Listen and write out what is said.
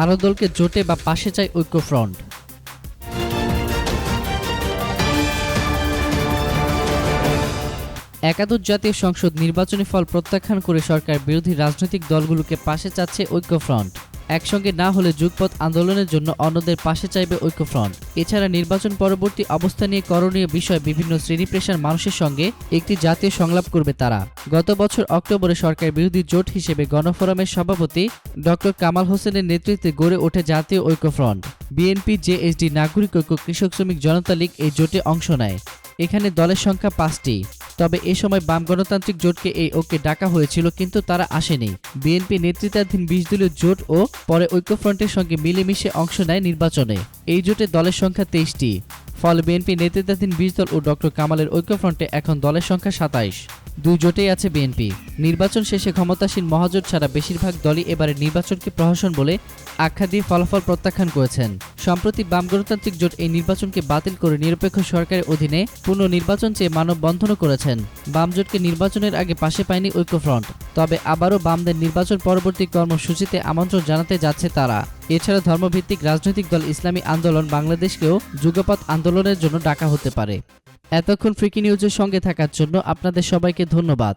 আরও দলকে জোটে বা পাশে চায় ঐক্যফ্রন্ট। একাদশ জাতীয় সংসদ নির্বাচনী ফল প্রত্যাখ্যান করে সরকার বিরোধী রাজনৈতিক দলগুলোকে পাশে চাচ্ছে ঐক্যফ্রন্ট। একসঙ্গে না হলে যুগপৎ আন্দোলনের জন্য অন্যদের পাশে চাইবে ঐক্যফ্রন্ট। এছাড়া নির্বাচন পরবর্তী অবস্থা নিয়ে করণীয় বিষয় বিভিন্ন শ্রেণী পেশার মানুষের সঙ্গে একটি জাতীয় সংলাপ করবে তারা। গত বছর অক্টোবরে সরকার বিরোধী জোট হিসেবে গণফোরামের সভাপতি ডক্টর কামাল হোসেনের নেতৃত্বে গড়ে ওঠে জাতীয় ঐক্যফ্রন্ট। বিএনপি, জেএসডি, নাগরিক ঐক্য, কৃষক শ্রমিক জনতা লীগ এই জোটে অংশ নেয়। এখানে দলের সংখ্যা 5টি। তবে এ সময় বাম গণতান্ত্রিক জোটকে এই ঐক্যে ডাকা হয়েছিল, কিন্তু তারা আসেনি। বিএনপি নেতৃত্বাধীন 20 দলীয় জোট ও পরে ঐক্যফ্রন্টের সঙ্গে মিলেমিশে অংশ নেয় নির্বাচনে। এই জোটে দলের সংখ্যা 23টি। ফলে বিএনপি নেতৃত্বাধীন 20 দল ও ডক্টর কামালের ঐক্যফ্রন্টে এখন দলের সংখ্যা 27। দুই জোটেই আছে বিএনপি। নির্বাচন শেষে ক্ষমতাসীন মহাজোট ছাড়া বেশিরভাগ দলই এবারের নির্বাচনকে প্রহসন বলে আখ্যা দিয়ে ফলাফল প্রত্যাখ্যান করেছেন। সম্প্রতি বাম গণতান্ত্রিক জোট এই নির্বাচনকে বাতিল করে নিরপেক্ষ সরকারের অধীনে পুনর্নির্বাচন চেয়ে মানববন্ধনও করেছেন। বাম জোটকে নির্বাচনের আগে পাশে পায়নি ঐক্যফ্রন্ট। তবে আবারও বামদের নির্বাচন পরবর্তী কর্মসূচিতে আমন্ত্রণ জানাতে যাচ্ছে তারা। এছাড়া ধর্মভিত্তিক রাজনৈতিক দল ইসলামী আন্দোলন বাংলাদেশকেও যুগপৎ আন্দোলনের জন্য ডাকা হতে পারে। এতক্ষণ ফ্রিকি নিউজের সঙ্গে থাকার জন্য আপনাদের সবাইকে ধন্যবাদ।